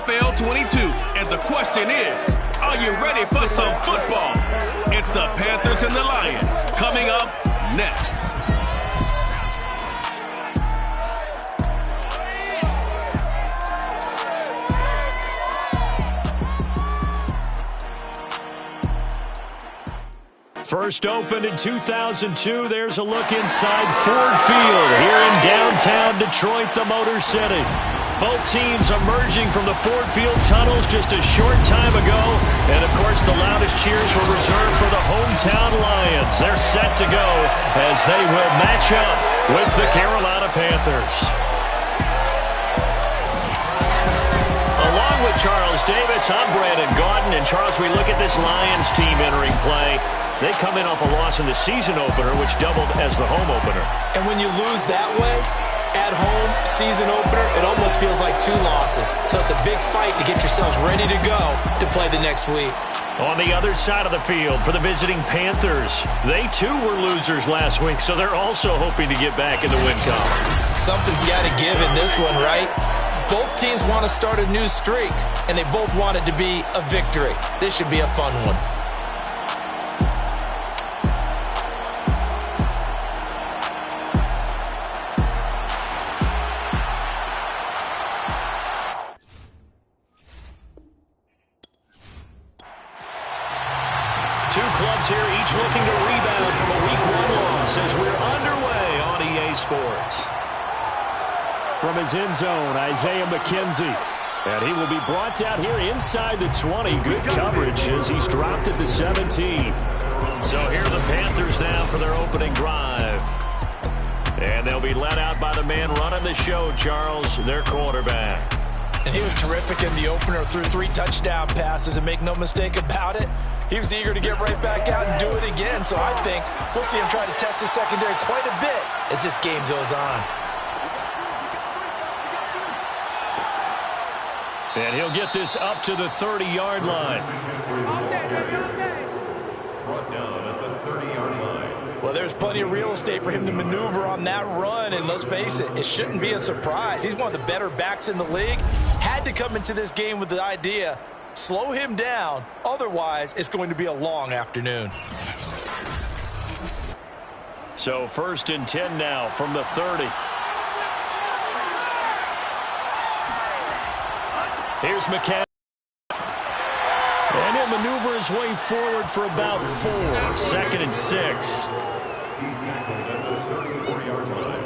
NFL 22. And the question is, are you ready for some football? It's the Panthers and the Lions coming up next. First opened in 2002, there's a look inside Ford Field here in downtown Detroit, the Motor City. Both teams emerging from the Ford Field tunnels just a short time ago. And, of course, the loudest cheers were reserved for the hometown Lions. They're set to go as they will match up with the Carolina Panthers. Along with Charles Davis, I'm Brandon Gaudin. And, Charles, we look at this Lions team entering play. They come in off a loss in the season opener, which doubled as the home opener. And when you lose that way, at home, season opener, it almost feels like 2 losses. So it's a big fight to get yourselves ready to go to play the next week. On the other side of the field for the visiting Panthers, they too were losers last week, so they're also hoping to get back in the win column. Something's got to give in this one, right? Both teams want to start a new streak, and they both want it to be a victory. This should be a fun one. Two clubs here, each looking to rebound from a Week 1 loss as we're underway on EA Sports. From his end zone, Isaiah McKenzie. And he will be brought down here inside the 20. Good coverage as he's dropped at the 17. So here are the Panthers now for their opening drive. And they'll be led out by the man running the show, Charles, their quarterback. And he was terrific in the opener, threw 3 touchdown passes, and make no mistake about it, he was eager to get right back out and do it again. So I think we'll see him try to test the secondary quite a bit as this game goes on. And he'll get this up to the 30-yard line. Brought down at the 30-yard line. Well, there's plenty of real estate for him to maneuver on that run, and let's face it, it shouldn't be a surprise. He's one of the better backs in the league. Had to come into this game with the idea, slow him down, otherwise it's going to be a long afternoon. So 1st and 10 now from the 30. Here's McCaffrey. And he'll maneuver his way forward for about 4. 2nd and 6. He's tackled at the 34-yard line.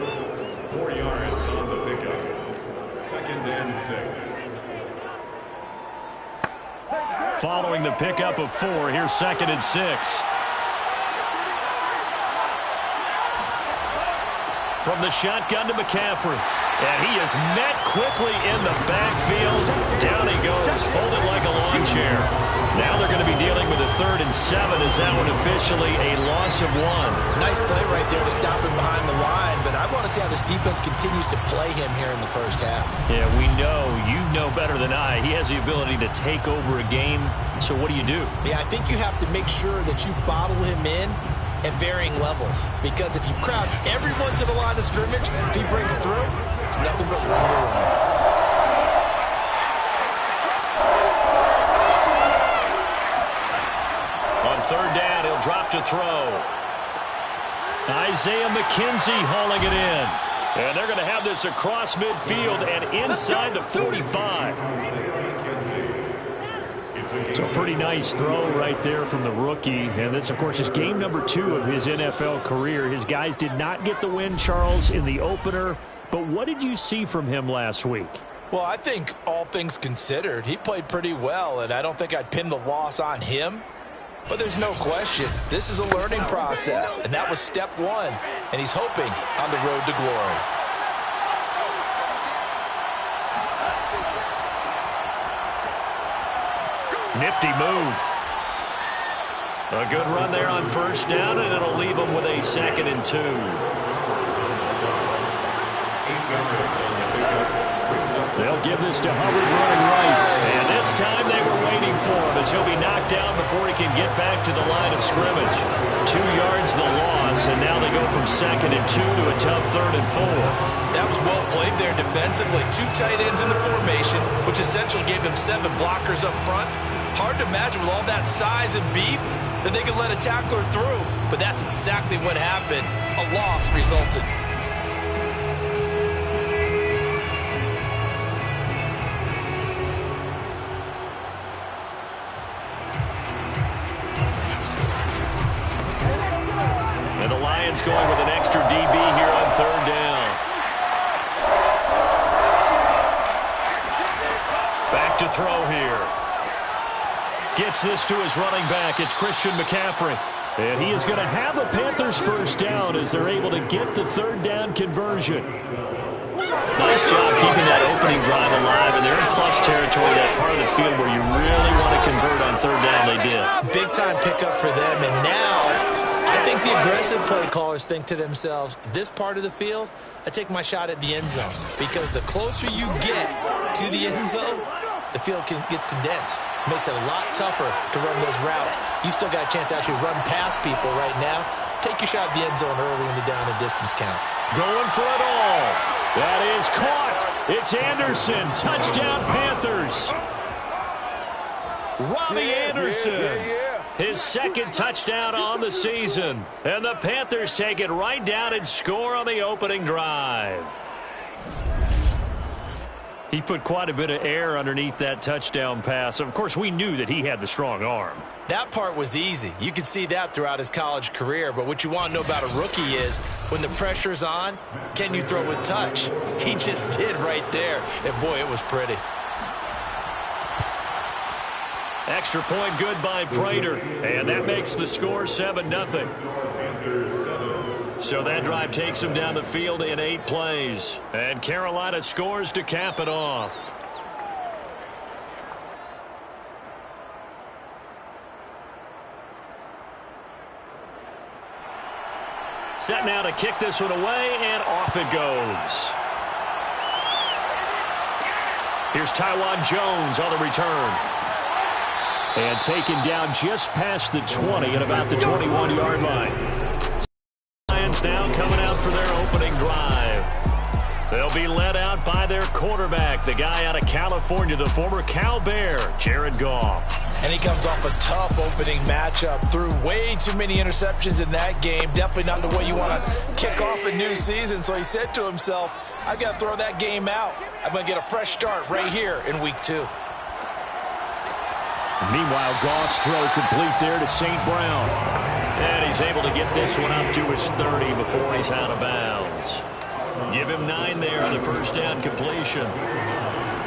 4 yards on the pickup. 2nd and 6. Following the pickup of 4, here's 2nd and 6. From the shotgun to McCaffrey. And he is met quickly in the backfield. Down he goes, folded like a lawn chair. Now they're going to be dealing with a 3rd and 7 as that one officially a loss of 1. Nice play right there to stop him behind the line, but I want to see how this defense continues to play him here in the first half. Yeah, we know, you know better than I, he has the ability to take over a game. So what do you do? Yeah, I think you have to make sure that you bottle him in at varying levels, because if you crowd everyone to the line of scrimmage, if he breaks through, it's nothing but room to run. On 3rd down, he'll drop to throw. Isaiah McKenzie hauling it in. And they're going to have this across midfield and inside the 45. It's a pretty nice throw right there from the rookie. And this, of course, is game number 2 of his NFL career. His guys did not get the win, Charles, in the opener. But what did you see from him last week? Well, I think all things considered, he played pretty well, and I don't think I'd pin the loss on him. But there's no question, this is a learning process, and that was step 1, and he's hoping on the road to glory. Nifty move. A good run there on 1st down, and it'll leave him with a 2nd and 2. 8 yards on the pickup. Brings up They'll give this to Hubbard running right. And this time they were waiting for him as he'll be knocked down before he can get back to the line of scrimmage. 2 yards the loss, and now they go from 2nd and 2 to a tough 3rd and 4. That was well played there defensively. 2 tight ends in the formation, which essentially gave them 7 blockers up front. Hard to imagine with all that size and beef that they could let a tackler through, but that's exactly what happened. A loss resulted. And the Lions going with an extra DB here on 3rd down. Back to throw here. Gets this to his running back. It's Christian McCaffrey. And he is going to have a Panthers 1st down as they're able to get the 3rd down conversion. Nice job keeping that opening drive alive, and they're in plus territory, that part of the field where you really want to convert on 3rd down. They did. Big time pickup for them, and now I think the aggressive play callers think to themselves, this part of the field, I take my shot at the end zone, because the closer you get to the end zone, the field gets condensed. Makes it a lot tougher to run those routes. You still got a chance to actually run past people right now. Take your shot at the end zone early in the down and distance count. Going for it all. That is caught. It's Anderson. Touchdown, Panthers. Robbie Anderson. His 2nd touchdown on the season. And the Panthers take it right down and score on the opening drive. He put quite a bit of air underneath that touchdown pass. Of course, we knew that he had the strong arm. That part was easy. You could see that throughout his college career. But what you want to know about a rookie is when the pressure's on, can you throw with touch? He just did right there. And, boy, it was pretty. Extra point good by Prater. And that makes the score 7-0. So that drive takes him down the field in 8 plays. And Carolina scores to cap it off. Set now to kick this one away, and off it goes. Here's Tywan Jones on the return. And taken down just past the 20 at about the 21-yard line. Lions now coming out for their opening drive. They'll be led out by their quarterback, the guy out of California, the former Cal Bear, Jared Goff. And he comes off a tough opening matchup. Threw way too many interceptions in that game. Definitely not the way you want to kick off a new season. So he said to himself, I've got to throw that game out. I'm going to get a fresh start right here in week 2. Meanwhile, Goff's throw complete there to St. Brown. And he's able to get this one up to his 30 before he's out of bounds. Give him 9 there on the first down completion.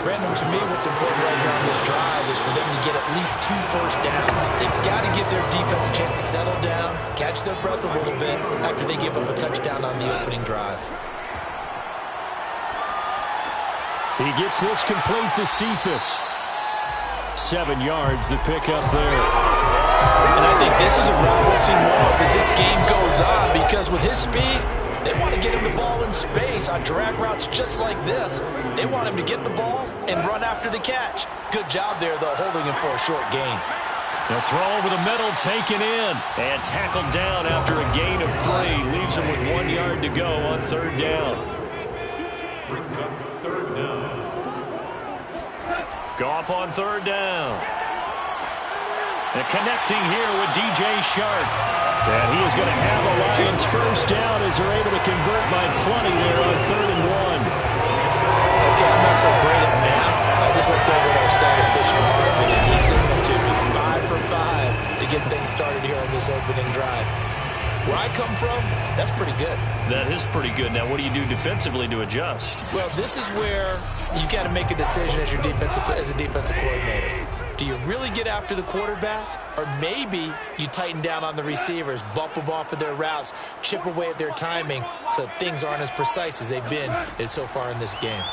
Brandon, to me, what's important right here on this drive is for them to get at least 2 first downs. They've got to give their defense a chance to settle down, catch their breath a little bit after they give up a touchdown on the opening drive. He gets this complete to Cephas. 7 yards, the pickup there. And I think this is a route we'll see more of as this game goes on, because with his speed, they want to get him the ball in space on drag routes just like this. They want him to get the ball and run after the catch. Good job there, though, holding him for a short gain. The throw over the middle taken in and tackled down after a gain of 3. Leaves him with 1 yard to go on 3rd down. Brings up 3rd down. Goff on 3rd down. And connecting here with DJ Shark. And he is going to have a Lions first down as they're able to convert by plenty there on 3rd and 1. Okay, I'm not so great at math. I just looked over at our statistician, Marvin, and he signaled to me 5 for 5 to get things started here on this opening drive. Where I come from, that's pretty good. That is pretty good. Now, what do you do defensively to adjust? Well, this is where you've got to make a decision as a defensive coordinator. Do you really get after the quarterback? Or maybe you tighten down on the receivers, bump them off of their routes, chip away at their timing so things aren't as precise as they've been so far in this game.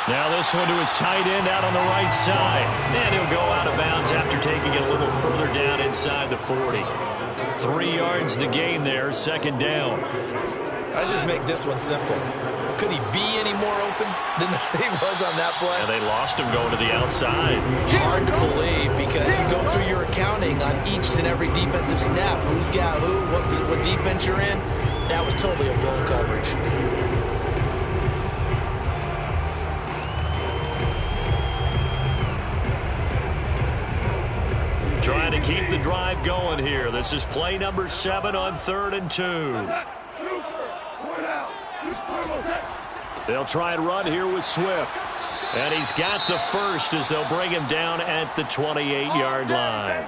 Now this one to his tight end out on the right side. And he'll go out of bounds after taking it a little further down inside the 40. 3 yards the gain there, 2nd down. Let's just make this one simple. Could he be any more open than he was on that play? And they lost him going to the outside. Hard to believe because you go through your accounting on each and every defensive snap. Who's got who, what defense you're in. That was totally a blown coverage. Trying to keep the drive going here. This is play number 7 on 3rd and 2. They'll try and run here with Swift. And he's got the first as they'll bring him down at the 28-yard line.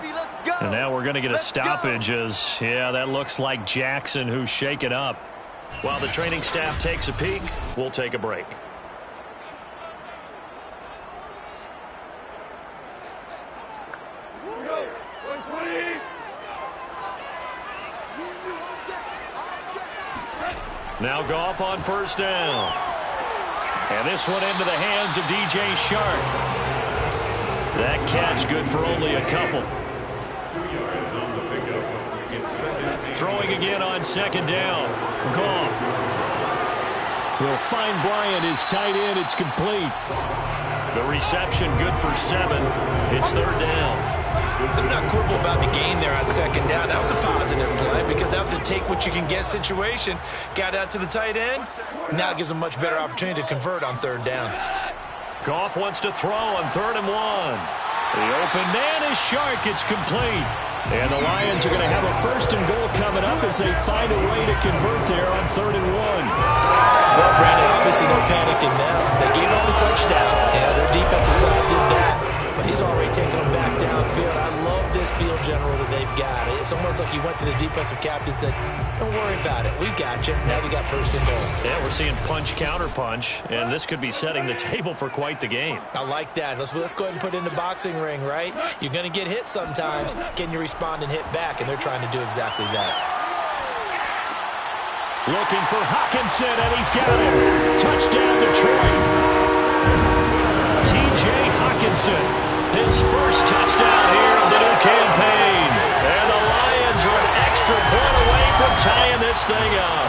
And now we're going to get a stoppage as, yeah, that looks like Jackson who's shaken up. While the training staff takes a peek, we'll take a break. Now Goff on first down. And this one into the hands of DJ Shark. That catch good for only a couple. 2 yards on the pickup. Throwing again on second down. Goff. He'll find Bryant, his tight end. It's complete. The reception good for 7. It's 3rd down. Let's not quibble about the gain there on second down. That was a positive play because that was a take-what-you-can-get situation. Got out to the tight end. Now it gives them much better opportunity to convert on 3rd down. Goff wants to throw on 3rd and 1. The open man is Shark. It's complete. And the Lions are going to have a 1st and goal coming up as they find a way to convert there on 3rd and 1. Well, Brandon, obviously no panic in them. They gave up the touchdown. Yeah, their defensive side did that. But he's already taken them back downfield. I love this field general that they've got. It's almost like he went to the defensive captain and said, don't worry about it. We've got you. Now we got 1st and goal. Yeah, we're seeing punch, counter punch, and this could be setting the table for quite the game. I like that. Let's go ahead and put it in the boxing ring, right? You're going to get hit sometimes. Can you respond and hit back? And they're trying to do exactly that. Looking for Hawkinson, and he's got it. Touchdown, Detroit. T.J. Hawkinson. His first touchdown here of the new campaign. And the Lions are an extra point away from tying this thing up.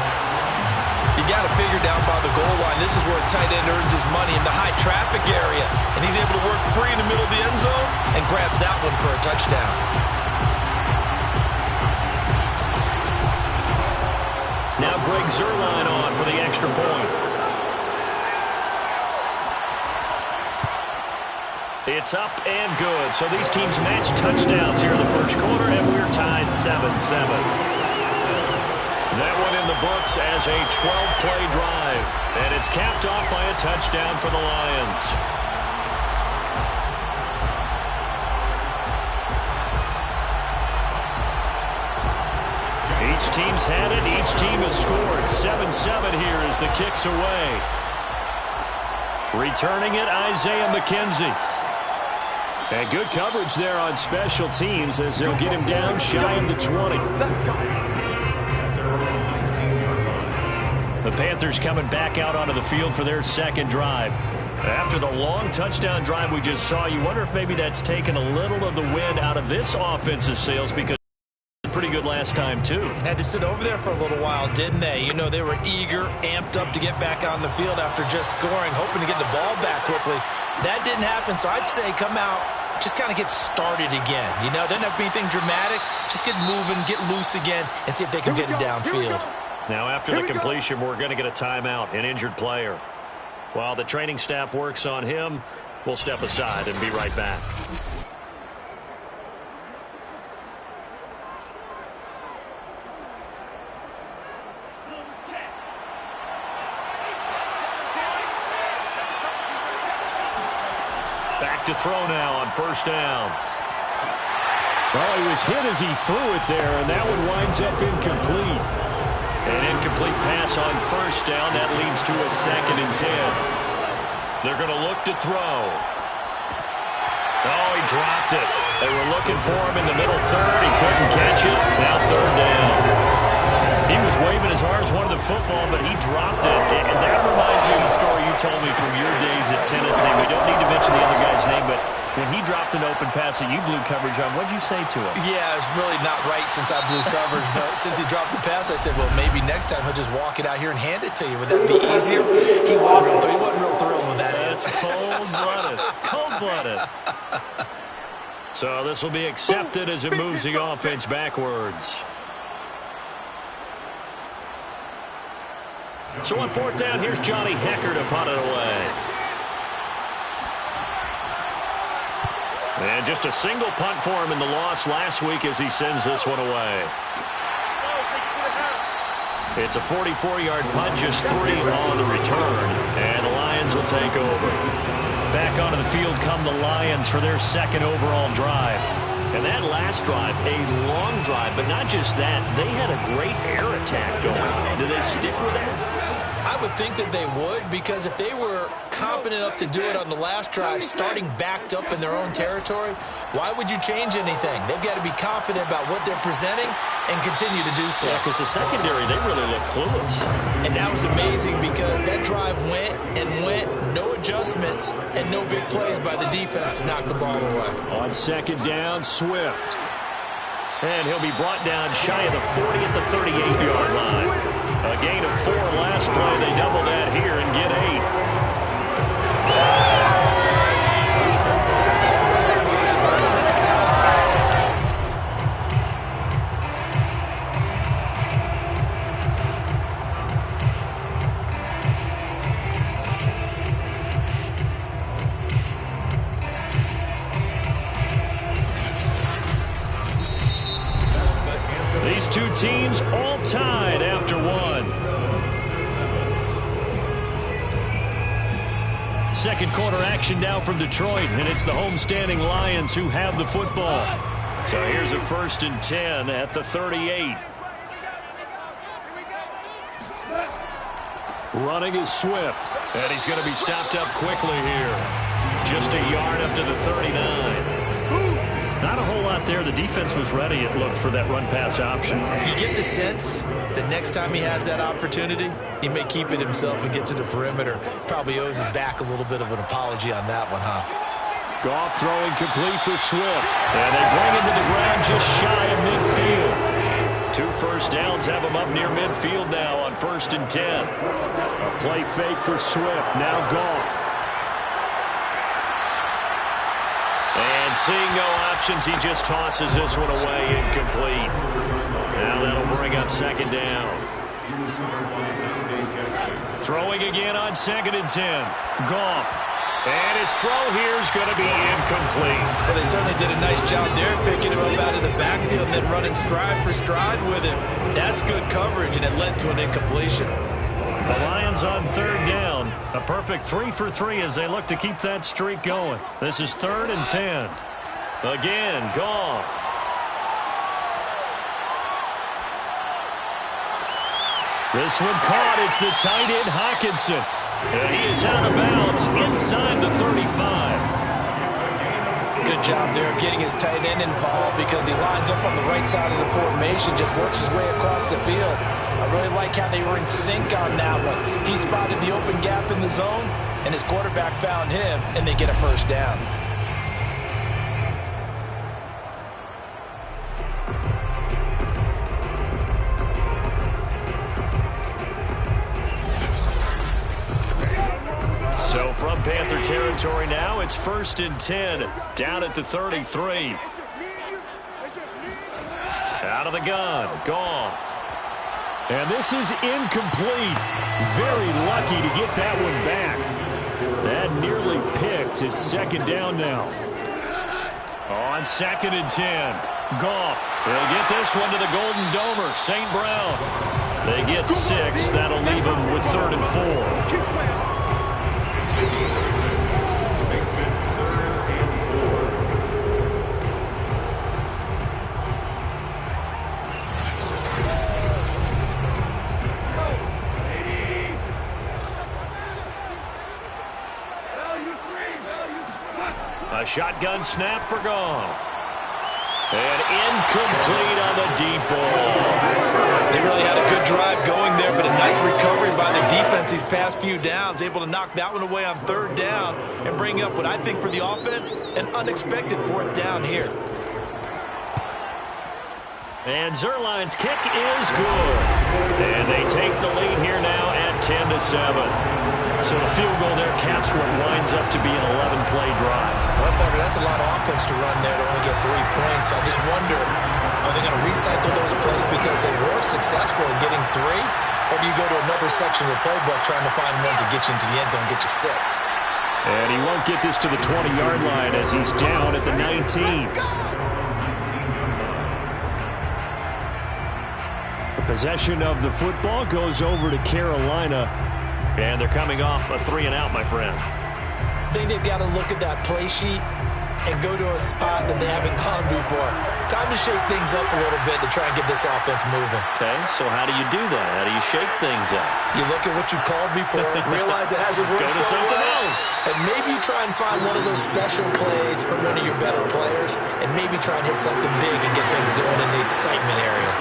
You got to figure down by the goal line. This is where a tight end earns his money in the high traffic area. And he's able to work free in the middle of the end zone and grabs that one for a touchdown. Now Greg Zuerlein on for the extra point. It's up and good. So these teams match touchdowns here in the first quarter, and we're tied 7-7. That one in the books as a 12-play drive. And it's capped off by a touchdown for the Lions. Each team's had it. Each team has scored. 7-7 here as the kick's away. Returning it, Isaiah McKenzie. And good coverage there on special teams as they'll get him down shy of the 20. The Panthers coming back out onto the field for their second drive. After the long touchdown drive we just saw, you wonder if maybe that's taken a little of the wind out of this offensive sails because pretty good last time, too. Had to sit over there for a little while, didn't they? You know, they were eager, amped up to get back on the field after just scoring, hoping to get the ball back quickly. That didn't happen, so I'd say come out, just kind of get started again. You know, doesn't have to be anything dramatic. Just get moving, get loose again, and see if they can get it downfield. Now, after the completion, we're going to get a timeout, an injured player. While the training staff works on him, we'll step aside and be right back. Back to throw now on first down. Well, he was hit as he threw it there, and that one winds up incomplete. An incomplete pass on first down. That leads to a 2nd and 10. They're going to look to throw. Oh, he dropped it. They were looking for him in the middle third. He couldn't catch it. Now 3rd down. He was waving his arms, wanted the football, but he dropped it. And that reminds me of the story you told me from your days at Tennessee. We don't need to mention the other guy's name, but when he dropped an open pass that you blew coverage on, what'd you say to him? Yeah, it's really not right since I blew coverage, but since he dropped the pass, I said, well, maybe next time he'll just walk it out here and hand it to you. Would that be easier? He wasn't real thrilled with that answer. Cold-blooded. Cold-blooded. So this will be accepted as it moves the offense backwards. So on fourth down, here's Johnny Hecker to punt it away. And just a single punt for him in the loss last week as he sends this one away. It's a 44-yard punt, just 3 on the return. And the Lions will take over. Back onto the field come the Lions for their second overall drive. And that last drive, a long drive, but not just that. They had a great air attack going on. Do they stick with that? I would think that they would, because if they were competent enough to do it on the last drive, starting backed up in their own territory, why would you change anything? They've got to be confident about what they're presenting and continue to do so. Yeah, because the secondary, they really look clueless. And that was amazing because that drive went and went, no adjustments, and no big plays by the defense to knock the ball away. On second down, Swift. And he'll be brought down shy of the 40 at the 38-yard line. A gain of 4 last play. They double that here and get 8. These two teams all tied after 1. Second quarter action now from Detroit, and it's the homestanding Lions who have the football. So here's a 1st and 10 at the 38. Running is Swift, and he's going to be stopped up quickly here. Just a yard up to the 39. Not a whole lot there. The defense was ready, it looked, for that run-pass option. You get the sense that next time he has that opportunity, he may keep it himself and get to the perimeter. Probably owes his back a little bit of an apology on that one, huh? Goff throwing complete for Swift. And they bring him to the ground just shy of midfield. 2 first downs have him up near midfield now on 1st and 10. A play fake for Swift. Now Goff. And seeing no options, he just tosses this one away incomplete. Now that'll bring up 2nd down. Throwing again on 2nd and 10. Goff. And his throw here is going to be incomplete. Well, they certainly did a nice job there, picking him up out of the backfield and then running stride for stride with him. That's good coverage, and it led to an incompletion. The Lions on 3rd down. A perfect 3 for 3 as they look to keep that streak going. This is 3rd and 10. Again, Goff. This one caught. It's the tight end, Hockenson. And he is out of bounds inside the 35. Good job there of getting his tight end involved because he lines up on the right side of the formation, just works his way across the field. I really like how they were in sync on that one. He spotted the open gap in the zone, and his quarterback found him, and they get a 1st down. So from Panther territory now, it's 1st and 10, down at the 33. Out of the gun, Goff. And this is incomplete. Very lucky to get that one back. That nearly picked. It's 2nd down now. On 2nd and 10, Goff. They'll get this one to the Golden Domer, St. Brown. They get 6. That'll leave them with 3rd and 4. A shotgun snap for Goff. And incomplete on the deep ball. They really had a good drive going there, but a nice recovery by their defense these past few downs, able to knock that one away on third down and bring up what I think for the offense, an unexpected fourth down here. And Zerline's kick is good. And they take the lead here now at 10-7. So the field goal there caps what winds up to be an 11-play drive. Well, Parker, that's a lot of offense to run there to only get 3 points. I just wonder, are they going to recycle those plays because they were successful in getting 3? Or do you go to another section of the playbook trying to find ones that get you into the end zone and get you 6? And he won't get this to the 20-yard line as he's down at the 19. Possession of the football goes over to Carolina. And they're coming off a 3-and-out, my friend. I think they've got to look at that play sheet and go to a spot that they haven't gone before. Time to shake things up a little bit to try and get this offense moving. Okay, so how do you do that? How do you shake things up? You look at what you've called before, realize it hasn't worked so well, and maybe you try and find one of those special plays from one of your better players, and maybe try and hit something big and get things going in the excitement area.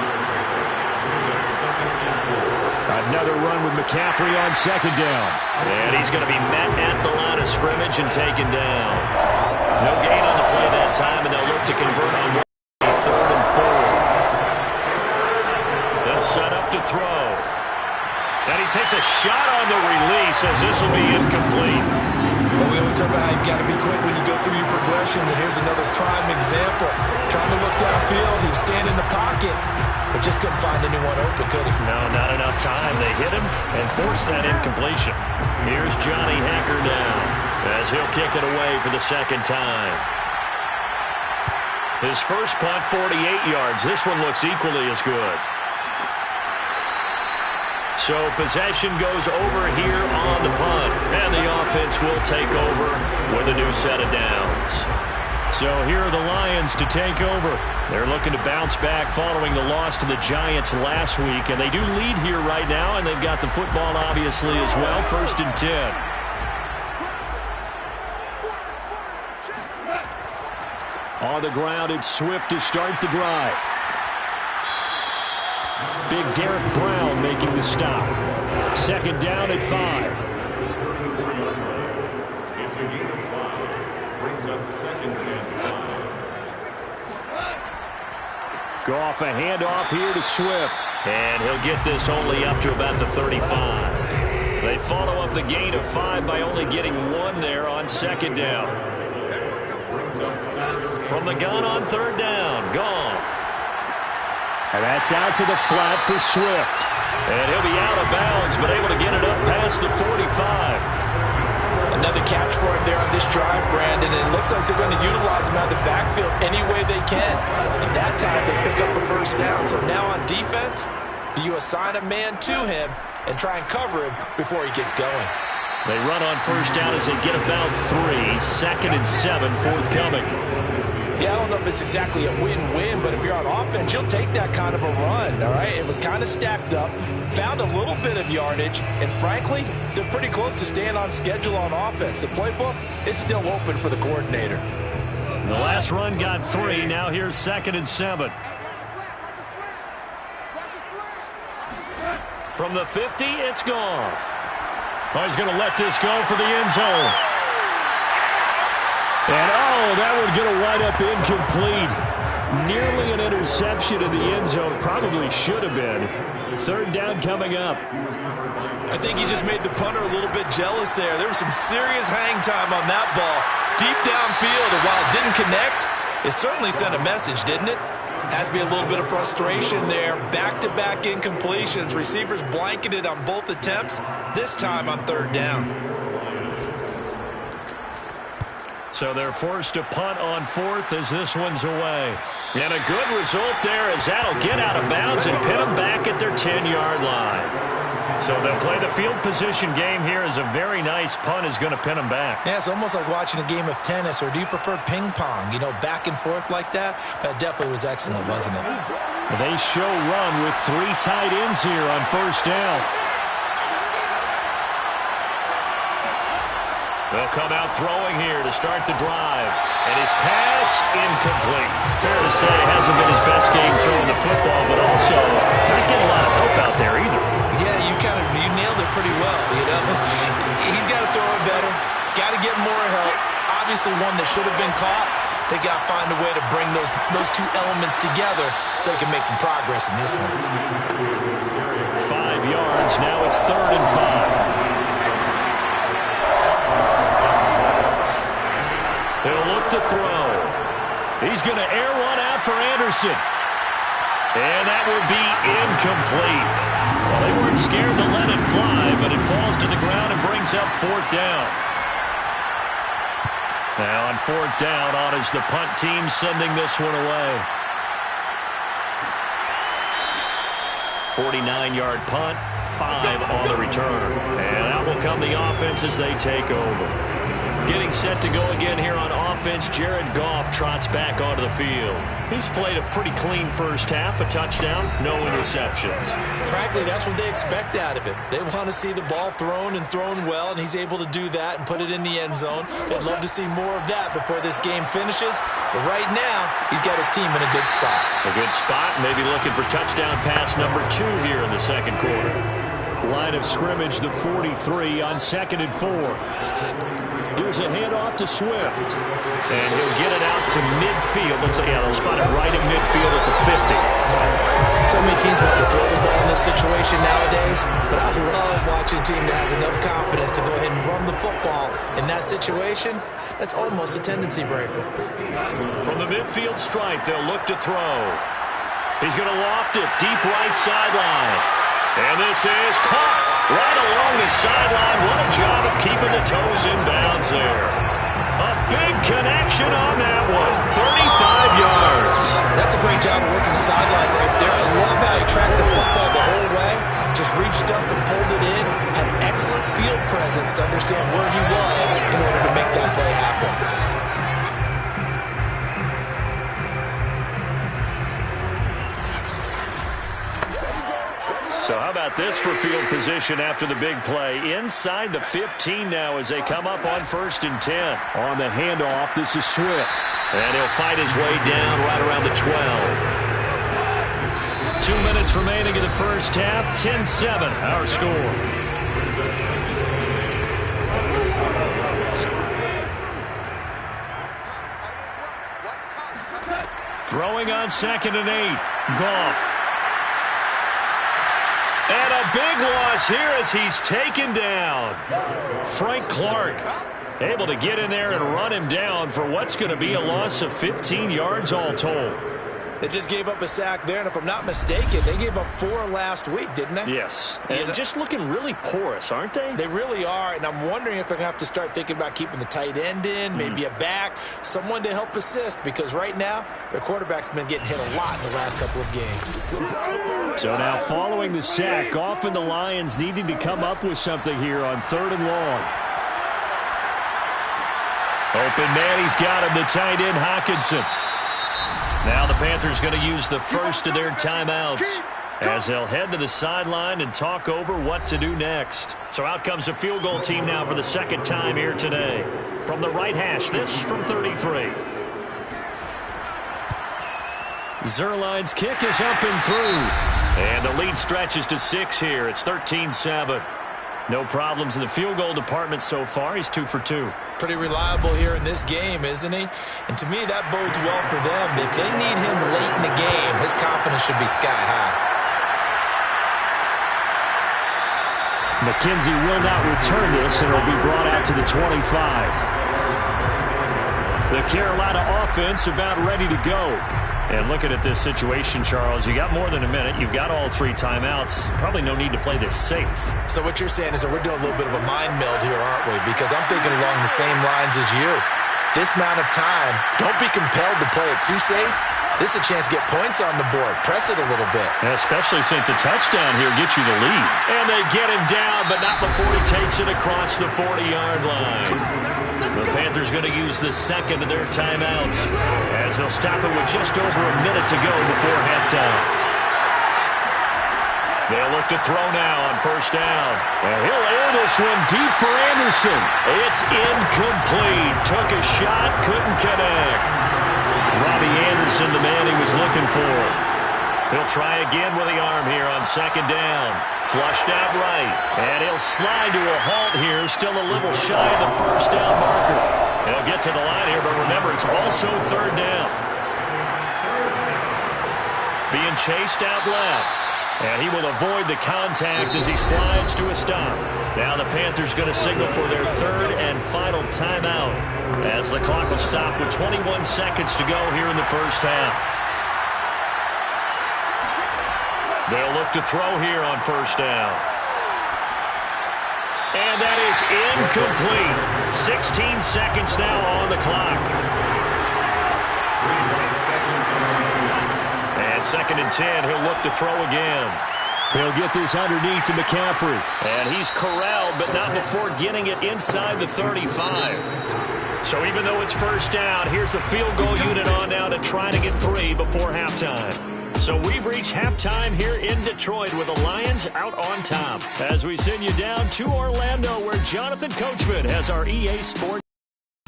Another run with McCaffrey on second down. And he's going to be met at the line of scrimmage and taken down. No gain on the play that time, and they'll look to convert on 3rd and 4. They'll set up to throw. And he takes a shot on the release as this will be incomplete. Well, we always talk about how you've got to be quick when you go through your progressions, and here's another prime example. Trying to look downfield, he was standing in the pocket, but just couldn't find anyone open, could he? No, not enough time. They hit him and forced that incompletion. Here's Johnny Hacker now as he'll kick it away for the second time. His first punt, 48 yards. This one looks equally as good. So possession goes over here on the punt, and the offense will take over with a new set of downs. So here are the Lions to take over. They're looking to bounce back following the loss to the Giants last week, and they do lead here right now, and they've got the football obviously as well. 1st and 10. On the ground, it's Swift to start the drive. Big Derek Brown making the stop. Second down at 5. It's a gain of 5. Brings up 2nd and 5. Goff, a handoff here to Swift. And he'll get this only up to about the 35. They follow up the gain of 5 by only getting 1 there on second down. From the gun on third down, Goff. And that's out to the flat for Swift. And he'll be out of bounds, but able to get it up past the 45. Another catch for him there on this drive, Brandon, and it looks like they're going to utilize him out of the backfield any way they can. And that time they pick up a first down. So now on defense, do you assign a man to him and try and cover him before he gets going? They run on first down as they get about 3. 2nd and 7 forthcoming. Yeah, I don't know if it's exactly a win-win, but if you're on offense, you'll take that kind of a run, all right? It was kind of stacked up, found a little bit of yardage, and frankly, they're pretty close to staying on schedule on offense. The playbook is still open for the coordinator. The last run got 3. Now here's 2nd and 7. From the 50, it's Goff. Oh, he's going to let this go for the end zone. And, that would get a wind up incomplete. Nearly an interception in the end zone. Probably should have been. Third down coming up. I think he just made the punter a little bit jealous there. There was some serious hang time on that ball. Deep downfield, and while it didn't connect, it certainly sent a message, didn't it? Has to be a little bit of frustration there. Back-to-back incompletions. Receivers blanketed on both attempts, this time on third down. So they're forced to punt on 4th as this one's away. And a good result there as that'll get out of bounds and pin them back at their 10-yard line. So they'll play the field position game here as a very nice punt is going to pin them back. Yeah, it's almost like watching a game of tennis, or do you prefer ping pong? You know, back and forth like that? That definitely was excellent, wasn't it? They show run with 3 tight ends here on first down. They'll come out throwing here to start the drive. And his pass, incomplete. Fair to say, hasn't been his best game throwing the football, but also not getting a lot of help out there either. Yeah, you nailed it pretty well, you know. He's got to throw it better. Got to get more help. Obviously one that should have been caught. They got to find a way to bring those two elements together so they can make some progress in this one. 5 yards. Now it's 3rd and 5. He'll look to throw. He's going to air one out for Anderson. And that will be incomplete. Well, they weren't scared to let it fly, but it falls to the ground and brings up 4th down. Now on 4th down, on is the punt team sending this one away. 49-yard punt, 5 on the return. And out will come the offense as they take over. Getting set to go again here on offense, Jared Goff trots back onto the field. He's played a pretty clean first half, a touchdown, no interceptions. Frankly, that's what they expect out of him. They want to see the ball thrown and thrown well, and he's able to do that and put it in the end zone. They'd love to see more of that before this game finishes. But right now, he's got his team in a good spot. A good spot, maybe looking for touchdown pass number 2 here in the second quarter. Line of scrimmage, the 43 on 2nd and 4. Here's a handoff to Swift. And he'll get it out to midfield. They'll spot it right in midfield at the 50. So many teams want to throw the ball in this situation nowadays, but I love watching a team that has enough confidence to go ahead and run the football in that situation. That's almost a tendency breaker. From the midfield stripe, they'll look to throw. He's going to loft it deep right sideline. And this is caught right along the sideline. What a job of keeping the toes in bounds there. A big connection on that one. 35 yards. That's a great job of working the sideline right there. I love how he tracked the football the whole way. Just reached up and pulled it in. Had excellent field presence to understand where he was in order to make that play happen. So how about this for field position after the big play? Inside the 15 now as they come up on 1st and 10. On the handoff, this is Swift. And he'll fight his way down right around the 12. 2 minutes remaining in the first half. 10-7, our score. Throwing on 2nd and 8. Goff. And a big loss here as he's taken down. Frank Clark able to get in there and run him down for what's going to be a loss of 15 yards all told. They just gave up a sack there, and if I'm not mistaken, they gave up 4 last week, didn't they? Yes, and just looking really porous, aren't they? They really are, and I'm wondering if they're going to have to start thinking about keeping the tight end in, maybe a back, someone to help assist, because right now, their quarterback's been getting hit a lot in the last couple of games. So now following the sack, Goff and the Lions needing to come up with something here on 3rd and long. Open man, he's got him, the tight end, Hockenson. Now the Panthers going to use the first of their timeouts as they'll head to the sideline and talk over what to do next. So out comes the field goal team now for the 2nd time here today. From the right hash, this from 33. Zerline's kick is up and through. And the lead stretches to 6 here. It's 13-7. No problems in the field goal department so far. He's 2 for 2. Pretty reliable here in this game, isn't he? And to me, that bodes well for them. If they need him late in the game, his confidence should be sky high. McKenzie will not return this, and it'll be brought out to the 25. The Carolina offense about ready to go. And looking at this situation, Charles, you got more than a minute. You've got all 3 timeouts. Probably no need to play this safe. So what you're saying is that we're doing a little bit of a mind meld here, aren't we? Because I'm thinking along the same lines as you. This amount of time, don't be compelled to play it too safe. This is a chance to get points on the board. Press it a little bit. Especially since a touchdown here gets you the lead. And they get him down, but not before he takes it across the 40-yard line. The Panthers going to use the 2nd of their timeouts as they'll stop it with just over a minute to go before halftime. They'll look to throw now on first down. And he'll air this one deep for Anderson. It's incomplete. Took a shot, couldn't connect. Robbie Anderson, the man he was looking for. He'll try again with the arm here on second down. Flushed out right. And he'll slide to a halt here. Still a little shy of the first down marker. He'll get to the line here, but remember, it's also third down. Being chased out left. And he will avoid the contact as he slides to a stop. Now the Panthers going to signal for their third and final timeout as the clock will stop with 21 seconds to go here in the first half. They'll look to throw here on first down. And that is incomplete. 16 seconds now on the clock. And second and 10, he'll look to throw again. He'll get this underneath to McCaffrey. And he's corralled, but not before getting it inside the 35. So even though it's first down, here's the field goal unit on now to try to get 3 before halftime. So we've reached halftime here in Detroit with the Lions out on top. As we send you down to Orlando, where Jonathan Coachman has our EA Sports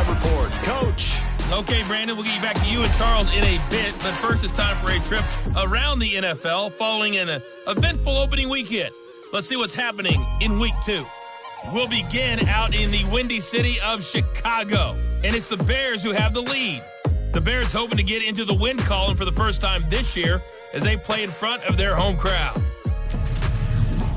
report. Coach. Okay, Brandon, we'll get you back to you and Charles in a bit, but first it's time for a trip around the NFL following an eventful opening weekend. Let's see what's happening in Week 2. We'll begin out in the windy city of Chicago, and it's the Bears who have the lead. The Bears hoping to get into the win column for the first time this year as they play in front of their home crowd.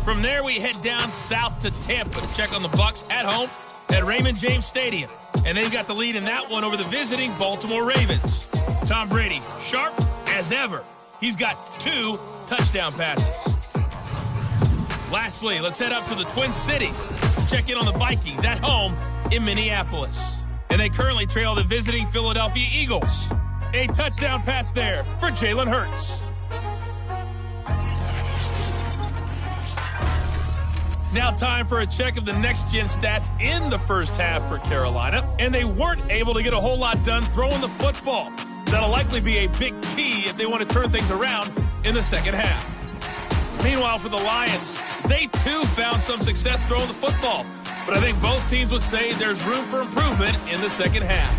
From there, we head down south to Tampa to check on the Bucs at home at Raymond James Stadium. And they've got the lead in that one over the visiting Baltimore Ravens. Tom Brady, sharp as ever. He's got 2 touchdown passes. Lastly, let's head up to the Twin Cities to check in on the Vikings at home in Minneapolis. And they currently trail the visiting Philadelphia Eagles. A touchdown pass there for Jalen Hurts. Now time for a check of the next-gen stats in the first half for Carolina, and they weren't able to get a whole lot done throwing the football. That'll likely be a big key if they want to turn things around in the second half. Meanwhile, for the Lions, they too found some success throwing the football, but I think both teams would say there's room for improvement in the second half.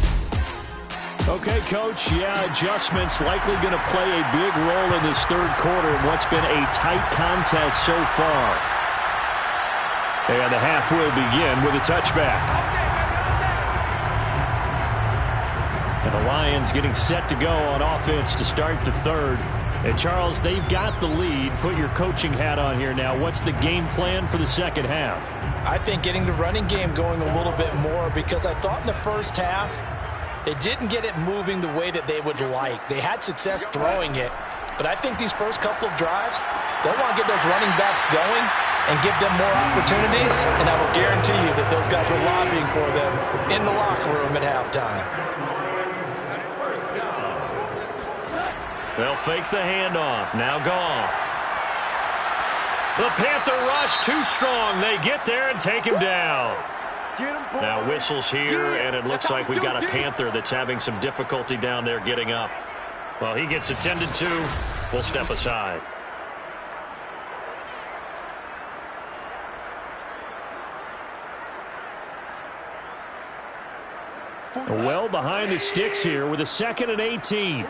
Okay, Coach, adjustments likely going to play a big role in this third quarter in what's been a tight contest so far. And the half will begin with a touchback. And the Lions getting set to go on offense to start the third. And Charles, they've got the lead. Put your coaching hat on here now. What's the game plan for the second half? I think getting the running game going a little bit more, because I thought in the first half they didn't get it moving the way that they would like. They had success throwing it, but I think these first couple of drives, they'll want to get those running backs going and give them more opportunities, and I will guarantee you that those guys were lobbying for them in the locker room at halftime. They'll fake the handoff. Now Goff. The Panther rush too strong. They get there and take him down. Now whistles here, and it looks like we've got a Panther that's having some difficulty down there getting up. Well, he gets attended to. We'll step aside. Well behind the sticks here with a 2nd and 18.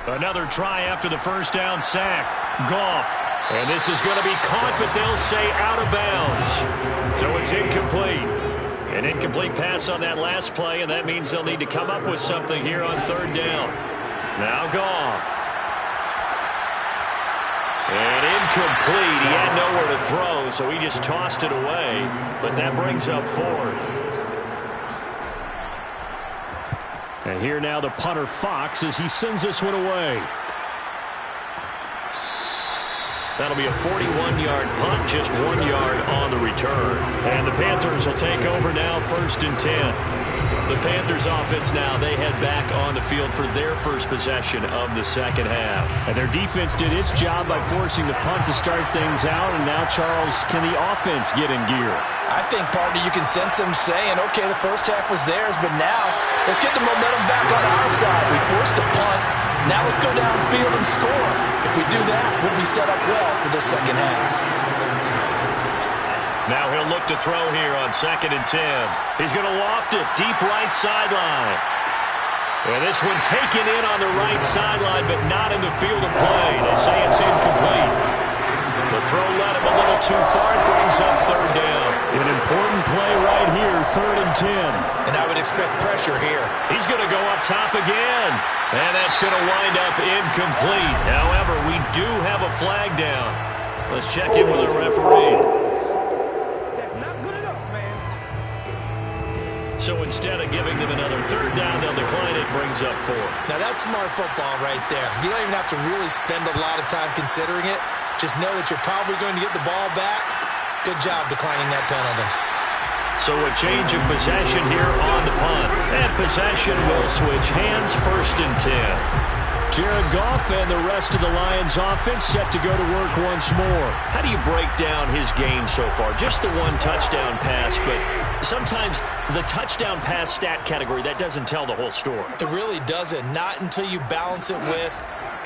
Another try after the first down sack. Goff. And this is going to be caught, but they'll say out of bounds. So it's incomplete. An incomplete pass on that last play, and that means they'll need to come up with something here on third down. Now Goff. And incomplete. He had nowhere to throw, so he just tossed it away. But that brings up 4th. And here now the punter Fox as he sends this one away. That'll be a 41-yard punt, just 1 yard on the return. And the Panthers will take over now, 1st and 10. The Panthers offense now, they head back on the field for their first possession of the second half. And their defense did its job by forcing the punt to start things out. And now, Charles, can the offense get in gear? I think, partner, you can sense them saying, okay, the first half was theirs, but now let's get the momentum back on our side. We forced a punt. Now let's go downfield and score. If we do that, we'll be set up well for the second half. Now he'll look to throw here on 2nd and 10. He's going to loft it deep right sideline. And this one taken in on the right sideline, but not in the field of play. They say it's incomplete. The throw led him a little too far. It brings up 3rd down. An important play right here, 3rd and 10. And I would expect pressure here. He's going to go up top again. And that's going to wind up incomplete. However, we do have a flag down. Let's check in with the referee. So instead of giving them another 3rd down, they'll decline it. Brings up 4. Now that's smart football right there. You don't even have to really spend a lot of time considering it. Just know that you're probably going to get the ball back. Good job declining that penalty. So a change of possession here on the punt. And possession will switch hands. 1st and 10. Jared Goff and the rest of the Lions offense set to go to work once more. How do you break down his game so far? Just the 1 touchdown pass, but sometimes the touchdown pass stat category, that doesn't tell the whole story. It really doesn't. Not until you balance it with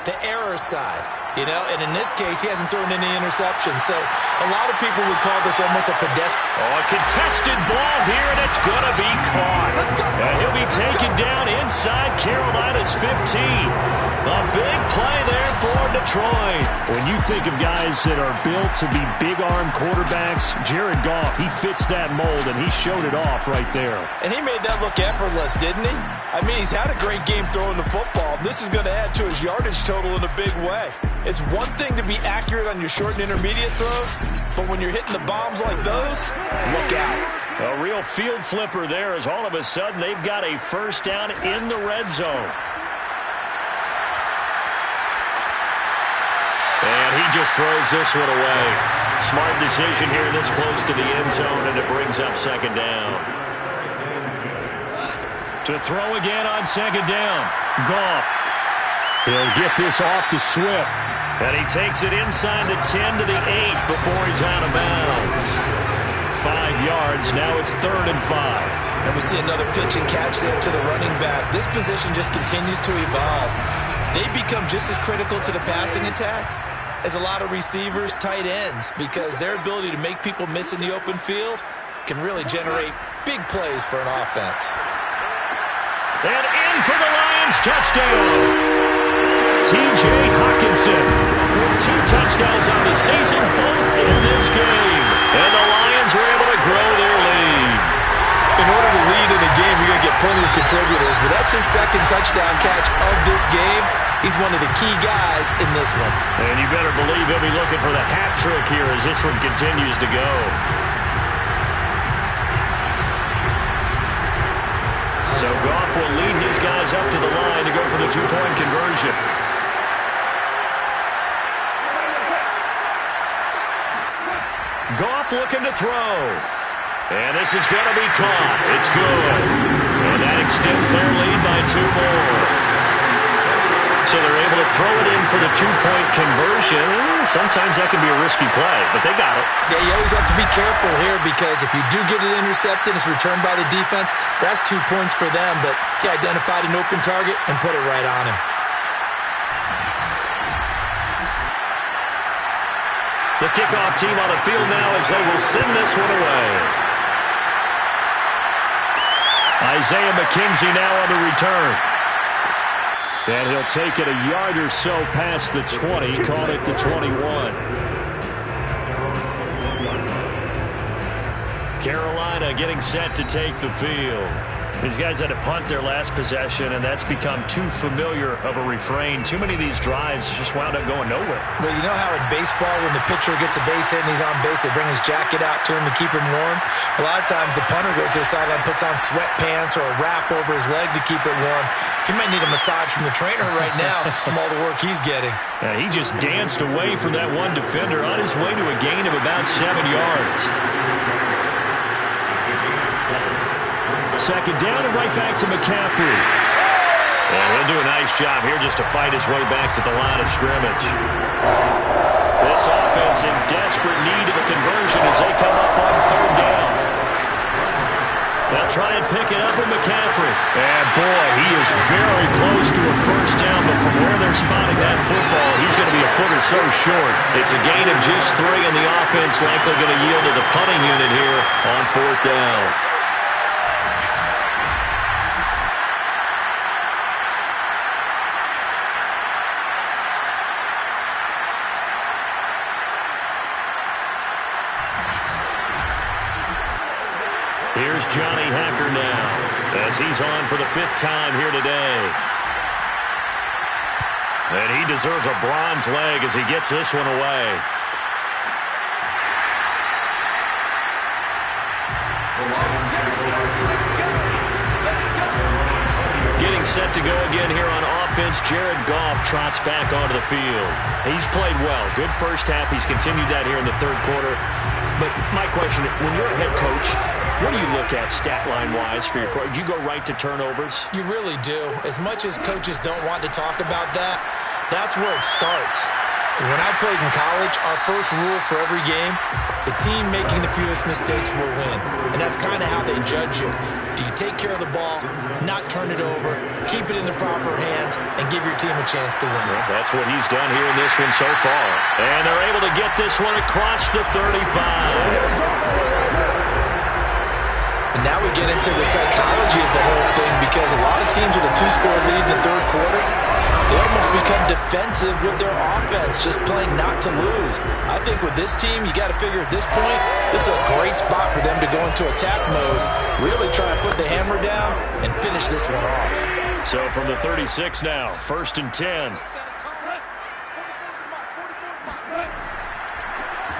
the error side. You know, and in this case, he hasn't thrown any interceptions. So a lot of people would call this almost a pedestrian. Oh, a contested ball here, and it's going to be caught. And he'll be taken down inside Carolina's 15. A big play there for Detroit. When you think of guys that are built to be big-arm quarterbacks, Jared Goff, he fits that mold, and he showed it off right there. And he made that look effortless, didn't he? I mean, he's had a great game throwing the football. This is going to add to his yardage total in a big way. It's one thing to be accurate on your short and intermediate throws, but when you're hitting the bombs like those, look out. A real field flipper there as all of a sudden they've got a 1st down in the red zone. And he just throws this one away. Smart decision here this close to the end zone, and it brings up 2nd down. To throw again on 2nd down. Goff. He'll get this off to Swift. And he takes it inside the 10 to the 8 before he's out of bounds. 5 yards. Now it's 3rd and 5. And we see another pitch and catch there to the running back. This position just continues to evolve. They become just as critical to the passing attack as a lot of receivers, tight ends, because their ability to make people miss in the open field can really generate big plays for an offense. And in for the Lions, touchdown. T.J. Hockenson with 2 touchdowns on the season, both in this game. And the Lions are able to grow their lead. In order to lead in a game, you're going to get plenty of contributors, but that's his 2nd touchdown catch of this game. He's one of the key guys in this one. And you better believe he'll be looking for the hat trick here as this one continues to go. So Goff will lead his guys up to the line to go for the 2-point conversion. Goff looking to throw. And this is going to be caught. It's good. And that extends their lead by 2 more. So they're able to throw it in for the 2-point conversion. Sometimes that can be a risky play, but they got it. Yeah, you always have to be careful here because if you do get it intercepted, it's returned by the defense. That's 2 points for them, but he identified an open target and put it right on him. The kickoff team on the field now as they will send this one away. Isaiah McKenzie now on the return. And he'll take it a yard or so past the 20, called it the 21. Carolina getting set to take the field. These guys had to punt their last possession, and that's become too familiar of a refrain. Too many of these drives just wound up going nowhere. Well, you know how in baseball, when the pitcher gets a base hit and he's on base, they bring his jacket out to him to keep him warm? A lot of times the punter goes to the sideline, puts on sweatpants or a wrap over his leg to keep it warm. He might need a massage from the trainer right now from all the work he's getting. Yeah, he just danced away from that one defender on his way to a gain of about 7 yards. Second down and right back to McCaffrey. And he'll do a nice job here just to fight his way back to the line of scrimmage. This offense in desperate need of a conversion as they come up on third down. They'll try and pick it up with McCaffrey. And boy, he is very close to a first down, but from where they're spotting that football, he's going to be a foot or so short. It's a gain of just 3, and the offense likely going to yield to the punting unit here on fourth down. Here's Johnny Hacker now as he's on for the 5th time here today. And he deserves a bronze leg as he gets this one away. Getting set to go again here on offense, Jared Goff trots back onto the field. He's played well. Good first half. He's continued that here in the third quarter. But my question, when you're a head coach, what do you look at stat line-wise for your quarterback? Do you go right to turnovers? You really do. As much as coaches don't want to talk about that, that's where it starts. When I played in college, our first rule for every game, the team making the fewest mistakes will win. And that's kind of how they judge you. Do you take care of the ball, not turn it over, keep it in the proper hands, and give your team a chance to win? Well, that's what he's done here in this one so far. And they're able to get this one across the 35. And now we get into the psychology of the whole thing, because a lot of teams with a 2-score lead in the third quarter, they almost become defensive with their offense, just playing not to lose. I think with this team, you got to figure at this point, this is a great spot for them to go into attack mode, really try to put the hammer down and finish this one off. So from the 36 now, 1st and 10.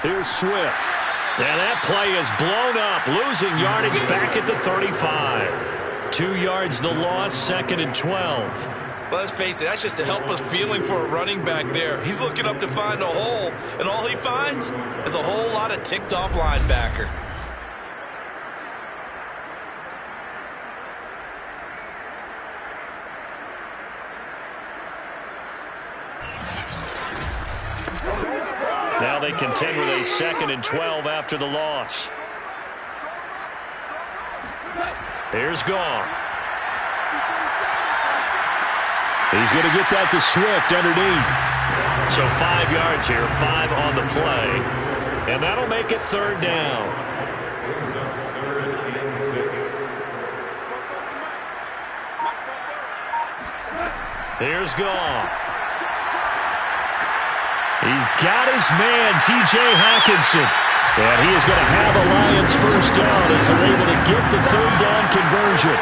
Here's Swift. And that play is blown up, losing yardage back at the 35. 2 yards the loss, 2nd and 12. Well, let's face it, that's just a helpless feeling for a running back there. He's looking up to find a hole, and all he finds is a whole lot of ticked-off linebacker. Now they contend with a 2nd and 12 after the loss. Here's Goff. He's going to get that to Swift underneath. So 5 yards here, 5 on the play. And that'll make it 3rd down. Brings up 3rd and 6. Here's Goff. He's got his man, T.J. Hawkinson. And he is going to have a Lions first down as they're able to get the 3rd down conversion.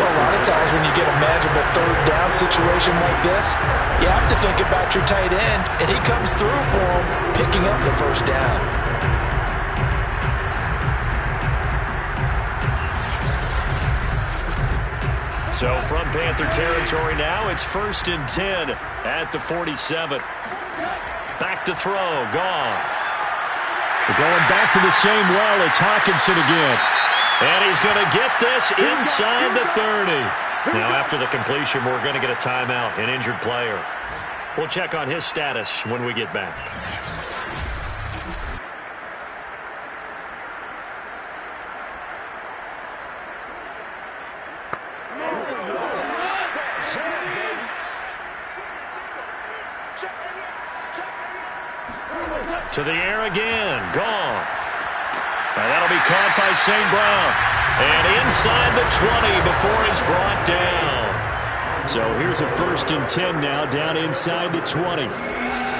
Well, a lot of times when you get a manageable 3rd down situation like this, you have to think about your tight end, and he comes through for him, picking up the first down. So from Panther territory now, it's 1st and 10 at the 47. Back to throw, Goff. We're going back to the same well. It's Hawkinson again. And he's going to get this inside the 30. Now after the completion, we're going to get a timeout, an injured player. We'll check on his status when we get back. To the air again, Goff. And that'll be caught by St. Brown. And inside the 20 before he's brought down. So here's a 1st and 10 now, down inside the 20.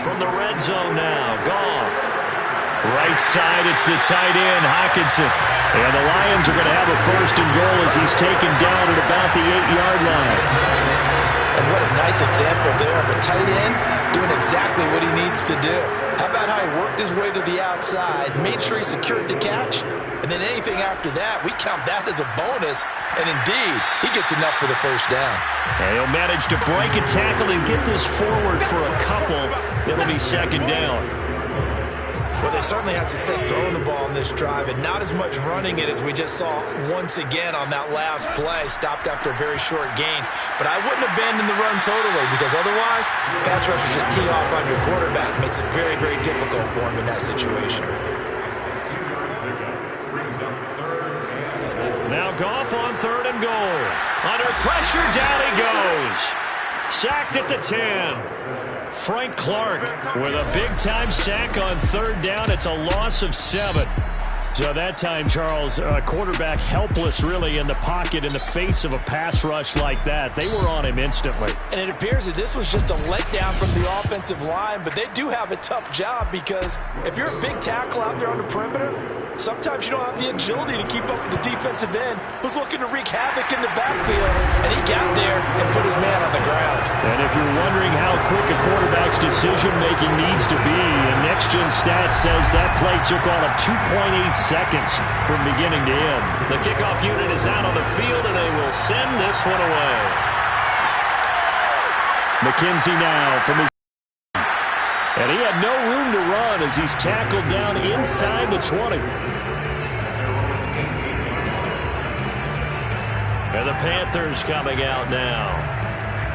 From the red zone now, Goff. Right side, it's the tight end, Hawkinson. And the Lions are going to have a 1st and goal as he's taken down at about the 8-yard line. And what a nice example there of a tight end doing exactly what he needs to do. How about how he worked his way to the outside, made sure he secured the catch, and then anything after that, we count that as a bonus. And indeed, he gets enough for the first down. And he'll manage to break a tackle and get this forward for a couple. It'll be 2nd down. Well, they certainly had success throwing the ball on this drive and not as much running it as we just saw once again on that last play. Stopped after a very short gain. But I wouldn't abandon the run totally because otherwise, pass rushers just tee off on your quarterback. Makes it very, very difficult for him in that situation. Now Goff on 3rd and goal. Under pressure, down he goes. Sacked at the 10. Frank Clark with a big-time sack on 3rd down. It's a loss of 7. So that time, Charles, quarterback helpless really in the pocket in the face of a pass rush like that. They were on him instantly. And it appears that this was just a letdown from the offensive line, but they do have a tough job because if you're a big tackle out there on the perimeter, sometimes you don't have the agility to keep up with the defensive end who's looking to wreak havoc in the backfield, and he got there and put his man on the ground. And if you're wondering how quick a quarterback's decision-making needs to be, a next-gen stat says that play took all of 2.8 seconds from beginning to end. The kickoff unit is out on the field, and they will send this one away. McKenzie now from his... And he had no room to run as he's tackled down inside the 20. And the Panthers coming out now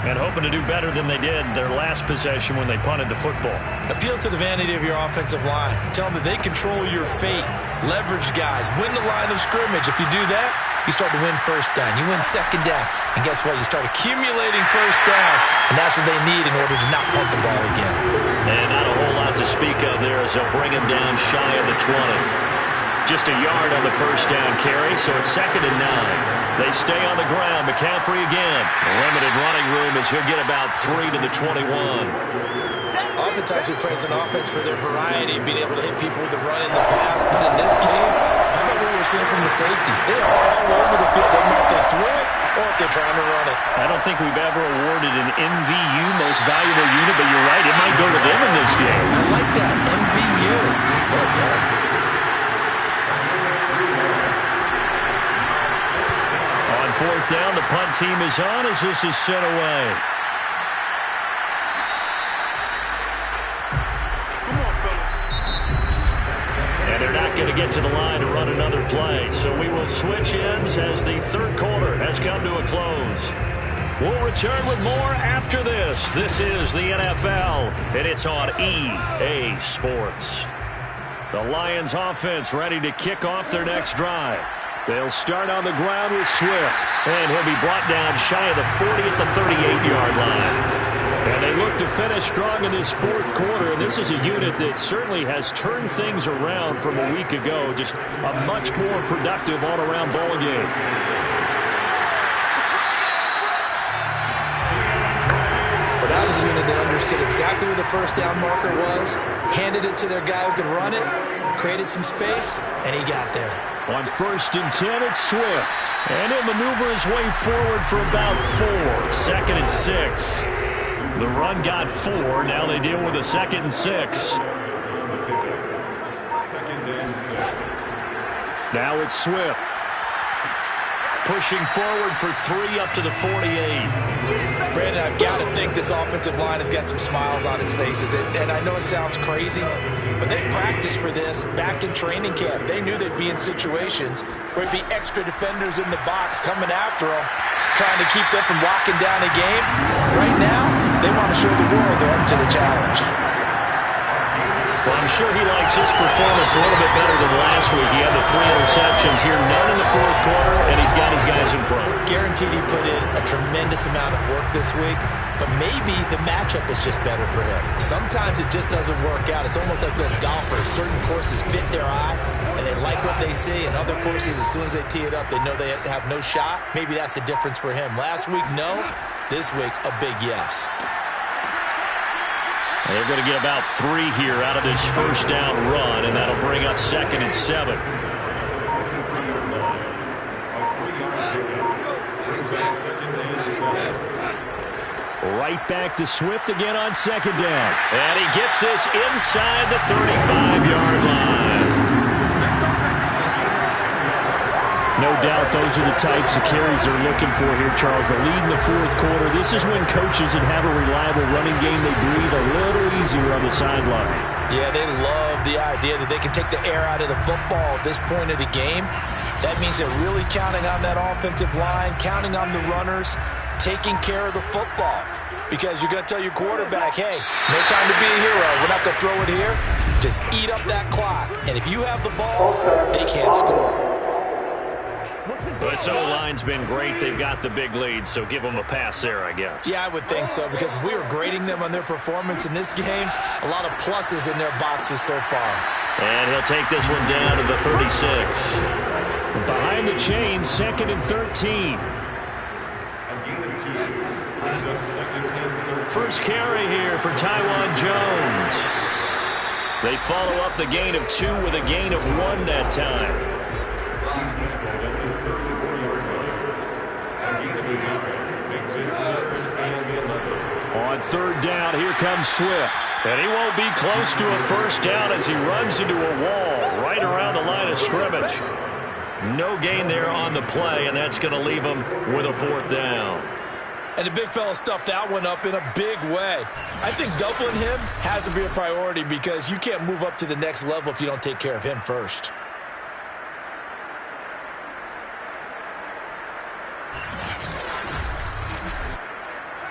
and hoping to do better than they did their last possession when they punted the football. Appeal to the vanity of your offensive line. Tell them that they control your fate. Leverage guys. Win the line of scrimmage. If you do that, you start to win first down. You win second down. And guess what? You start accumulating first downs. And that's what they need in order to not punt the ball again. And not a whole lot to speak of there as they'll bring him down shy of the 20. Just a yard on the first down carry, so it's 2nd and 9. They stay on the ground. McCaffrey again. A limited running room as he'll get about 3 to the 21. Oftentimes we praise an offense for their variety and being able to hit people with the run in the pass. But in this game, how about what we're seeing from the safeties? They are all over the field. They know if they throw it or if they're trying to run it. I don't think we've ever awarded an MVU, most valuable unit, but you're right, it might go to them in this game. I like that, MVU. Well done. On 4th down, the punt team is on as this is sent away. And they're not going to get to the line to run another play. So we will switch ends as the 3rd quarter has come to a close. We'll return with more after this. This is the NFL, and it's on EA Sports. The Lions offense ready to kick off their next drive. They'll start on the ground with Swift, and he'll be brought down shy of the 40 at the 38-yard line. And they look to finish strong in this 4th quarter, and this is a unit that certainly has turned things around from a week ago. Just a much more productive all-around ball game. But that was a unit that understood exactly where the first down marker was, handed it to their guy who could run it, created some space, and he got there. On 1st and 10, it's Swift. And he'll maneuver his way forward for about 4. 2nd and 6. The run got 4. Now they deal with a 2nd and 6. 2nd and 6. Now it's Swift. Pushing forward for 3 up to the 48. Brandon, I've got to think this offensive line has got some smiles on its faces. And I know it sounds crazy, but they practiced for this back in training camp. They knew they'd be in situations where it'd be extra defenders in the box coming after them, trying to keep them from locking down a game. Right now, they want to show the world they're up to the challenge. Well, I'm sure he likes his performance a little bit better than last week. He had the 3 interceptions here, none in the 4th quarter, and he's got his guys in front. Guaranteed he put in a tremendous amount of work this week, but maybe the matchup is just better for him. Sometimes it just doesn't work out. It's almost like those golfers. Certain courses fit their eye, and they like what they see, and other courses, as soon as they tee it up, they know they have no shot. Maybe that's the difference for him. Last week, no. This week, a big yes. They're going to get about 3 here out of this first down run, and that'll bring up 2nd and 7. Right back to Swift again on 2nd down. And he gets this inside the 35-yard line. No doubt those are the types of carries they're looking for here, Charles. The lead in the fourth quarter. This is when coaches that have a reliable running game, they breathe a little easier on the sideline. Yeah, they love the idea that they can take the air out of the football at this point of the game. That means they're really counting on that offensive line, counting on the runners, taking care of the football. Because you're going to tell your quarterback, hey, no time to be a hero. We're not going to throw it here. Just eat up that clock. And if you have the ball, they can't score. This O-line's been great. They've got the big lead, so give them a pass there, I guess. Yeah, I would think so, because if we were grading them on their performance in this game, a lot of pluses in their boxes so far. And he'll take this one down to the 36. Behind the chain, 2nd and 13. First carry here for Taiwan Jones. They follow up the gain of 2 with a gain of 1 that time. On 3rd down, here comes Swift. And he won't be close to a first down as he runs into a wall right around the line of scrimmage. No gain there on the play, and that's going to leave him with a 4th down. And the big fella stuffed that one up in a big way. I think doubling him has to be a priority because you can't move up to the next level if you don't take care of him first.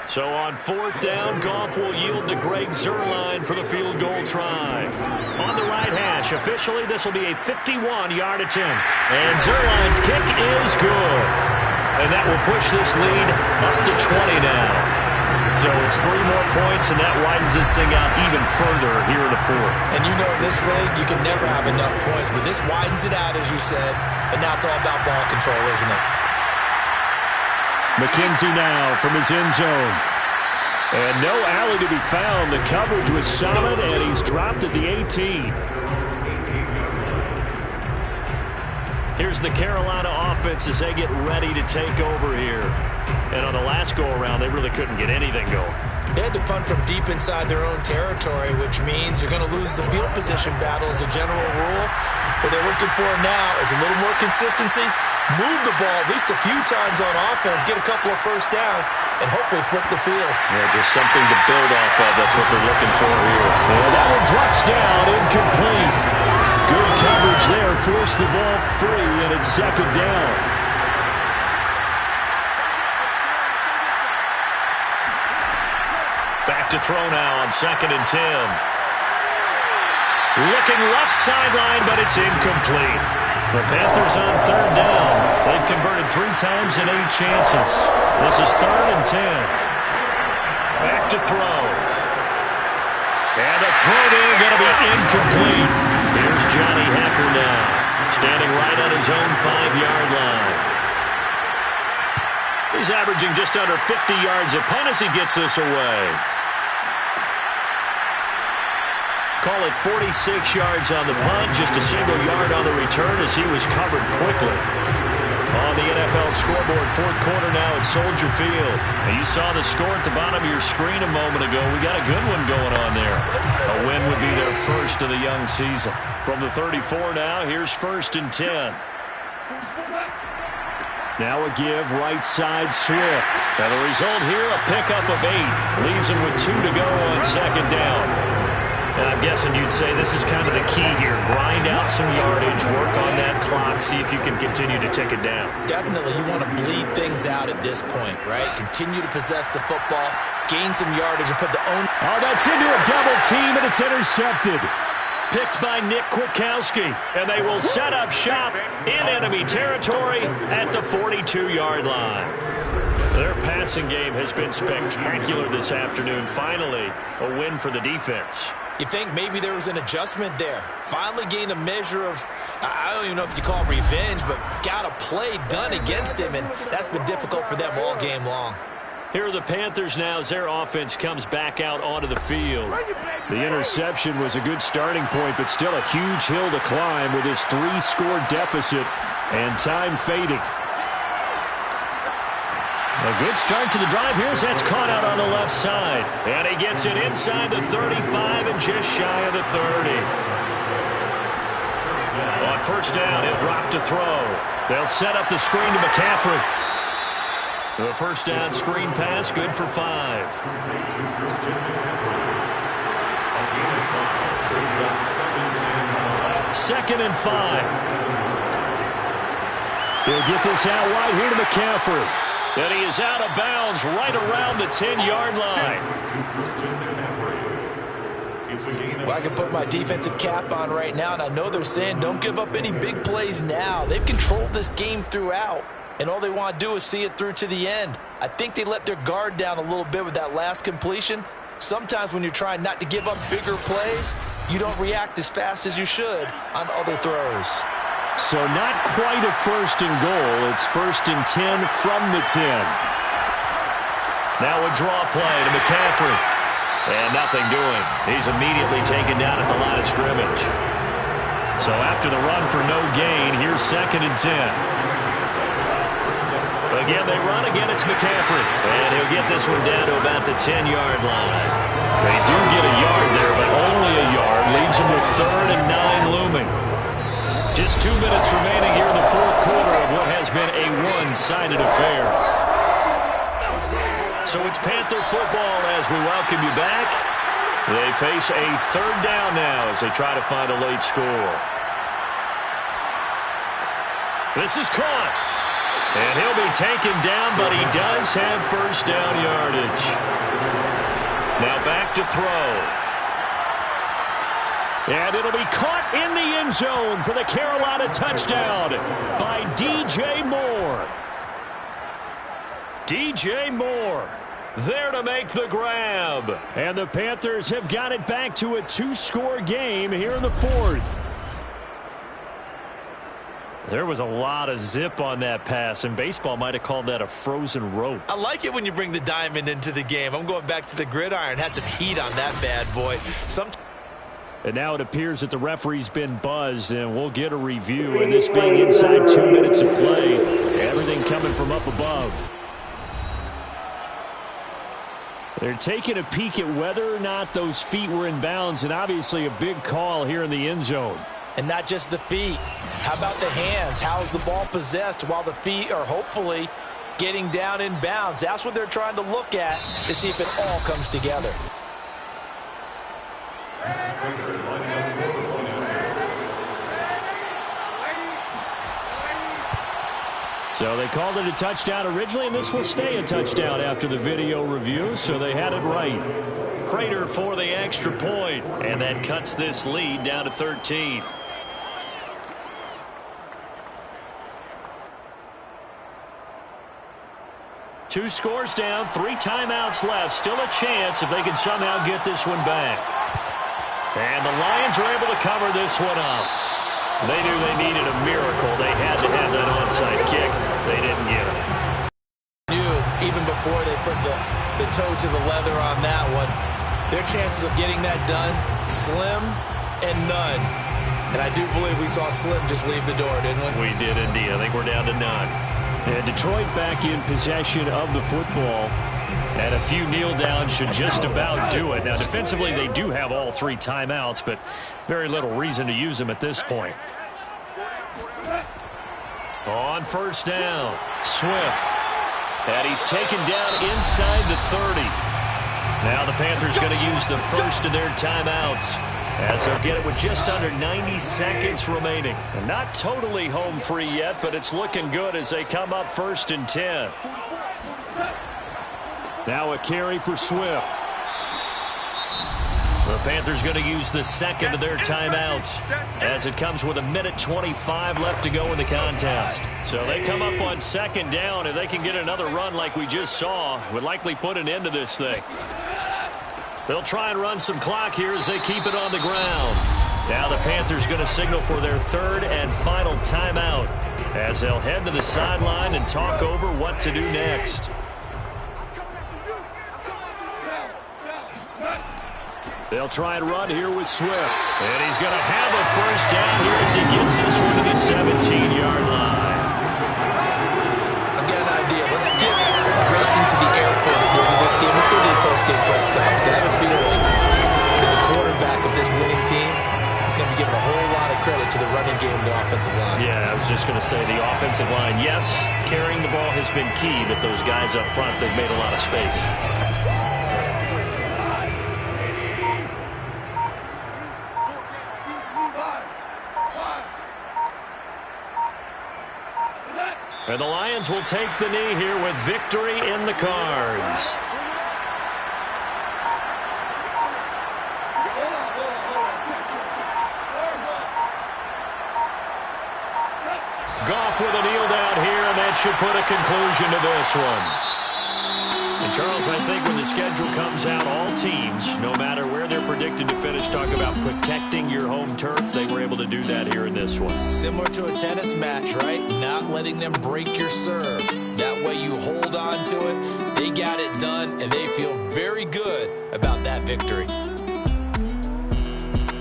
So on 4th down, Goff will yield to Greg Zuerlein for the field goal try. On the right hash, officially this will be a 51-yard attempt. And Zuerlein's kick is good. And that will push this lead up to 20 now. So it's 3 more points, and that widens this thing out even further here in the 4th. And you know in this league, you can never have enough points. But this widens it out, as you said. And now it's all about ball control, isn't it? McKenzie now from his end zone. And no alley to be found. The coverage was solid, and he's dropped at the 18. Here's the Carolina offense as they get ready to take over here. And on the last go-around, they really couldn't get anything going. They had to punt from deep inside their own territory, which means you're going to lose the field position battle as a general rule. What they're looking for now is a little more consistency, move the ball at least a few times on offense, get a couple of first downs, and hopefully flip the field. Yeah, just something to build off of. That's what they're looking for here. And that one drops down, incomplete. Good coverage there, forced the ball free, and it's 2nd down. Back to throw now on 2nd and 10. Looking left sideline, but it's incomplete. The Panthers on 3rd down. They've converted 3 times in 8 chances. This is 3rd and 10. Back to throw. And the throw there going to be incomplete. Here's Johnny Hacker now, standing right on his own 5-yard line. He's averaging just under 50 yards a punt as he gets this away. Call it 46 yards on the punt, just a single yard on the return as he was covered quickly. On the NFL scoreboard, 4th quarter now at Soldier Field. And you saw the score at the bottom of your screen a moment ago. We got a good one going on there. A win would be their first of the young season. From the 34 now, here's 1st and 10. Now a give, right side, Swift. And the result here, a pickup of 8. Leaves him with 2 to go on 2nd down. And I'm guessing you'd say this is kind of the key here. Grind out some yardage, work on that clock, see if you can continue to tick it down. Definitely, you want to bleed things out at this point, right? Continue to possess the football, gain some yardage, and put the own... Oh, that's into a double team, and it's intercepted. Picked by Nick Kwiatkowski, and they will set up shop in enemy territory at the 42-yard line. Their passing game has been spectacular this afternoon. Finally, a win for the defense. You think maybe there was an adjustment there. Finally gained a measure of, I don't even know if you call it revenge, but got a play done against him, and that's been difficult for them all game long. Here are the Panthers now as their offense comes back out onto the field. The interception was a good starting point, but still a huge hill to climb with his 3-score deficit and time fading. A good start to the drive here as that's caught out on the left side. And he gets it inside the 35 and just shy of the 30. On first down. He'll drop to throw. They'll set up the screen to McCaffrey. The first down screen pass, good for 5. Second and 5. He'll get this out wide here to McCaffrey. And he is out of bounds right around the 10-yard line. Well, I can put my defensive cap on right now, and I know they're saying don't give up any big plays now. They've controlled this game throughout, and all they want to do is see it through to the end. I think they let their guard down a little bit with that last completion. Sometimes when you're trying not to give up bigger plays, you don't react as fast as you should on other throws. So not quite a first and goal. It's first and 10 from the 10. Now a draw play to McCaffrey. And nothing doing. He's immediately taken down at the line of scrimmage. So after the run for no gain, here's second and 10. Again, they run. Again, it's McCaffrey. And he'll get this one down to about the 10-yard line. They do get a yard there, but only a yard. Leaves them with 3rd and 9 looming. Just 2 minutes remaining here in the fourth quarter of what has been a one-sided affair. So it's Panther football as we welcome you back. They face a third down now as they try to find a late score. This is caught. And he'll be taken down, but he does have first down yardage. Now back to throw. And it'll be caught in the end zone for the Carolina touchdown by DJ Moore. DJ Moore there to make the grab. And the Panthers have got it back to a 2-score game here in the fourth. There was a lot of zip on that pass, and baseball might have called that a frozen rope. I like it when you bring the diamond into the game. I'm going back to the gridiron. Had some heat on that bad boy. And now it appears that the referee's been buzzed, and we'll get a review. And this being inside 2 minutes of play, everything coming from up above. They're taking a peek at whether or not those feet were in bounds, and obviously a big call here in the end zone. And not just the feet. How about the hands? How's the ball possessed while the feet are hopefully getting down in bounds? That's what they're trying to look at to see if it all comes together. So they called it a touchdown originally, and this will stay a touchdown after the video review, so they had it right. Prater for the extra point, and that cuts this lead down to 13. Two scores down, 3 timeouts left. Still a chance if they can somehow get this one back. And the Lions are able to cover this one up. They knew they needed a miracle. They had to have that onside kick. They didn't get it. Knew even before they put the toe to the leather on that one, their chances of getting that done, slim and none. And I do believe we saw Slim just leave the door, didn't we? We did indeed. I think we're down to none. And Detroit back in possession of the football. And a few kneel downs should just about do it. Now, defensively, they do have all 3 timeouts, but very little reason to use them at this point. On first down, Swift. And he's taken down inside the 30. Now the Panthers going to use the first of their timeouts, as they'll get it with just under 90 seconds remaining. And not totally home free yet, but it's looking good as they come up first and 10. Now a carry for Swift. The Panthers going to use the second of their timeouts, as it comes with 1:25 left to go in the contest. So they come up on second down, and they can get another run like we just saw. Would likely put an end to this thing. They'll try and run some clock here as they keep it on the ground. Now the Panthers going to signal for their third and final timeout, as they'll head to the sideline and talk over what to do next. They'll try and run here with Swift. And he's going to have a first down here as he gets this one to the 17-yard line. I've got an idea. Let's get racing to the airport at the end of this game. Let's go to the post-game press conference. I have a feeling that the quarterback of this winning team is going to be giving a whole lot of credit to the running game, the offensive line. Yeah, I was just going to say the offensive line, yes, carrying the ball has been key, but those guys up front, they've made a lot of space. And the Lions will take the knee here with victory in the cards. Goff with a kneel down here, and that should put a conclusion to this one. And Charles, I think when the schedule comes out, all teams, no matter where they're predicted to finish, talk about protecting your home turf. They were able to do that here in this one. Similar to a tennis match, right? Not letting them break your serve. That way you hold on to it. They got it done, and they feel very good about that victory.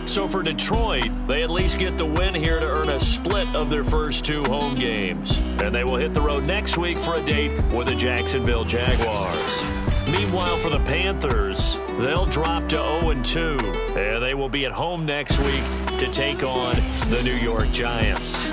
So for Detroit, they at least get the win here to earn a split of their first 2 home games. And they will hit the road next week for a date with the Jacksonville Jaguars. Meanwhile, for the Panthers, they'll drop to 0-2. And they will be at home next week to take on the New York Giants.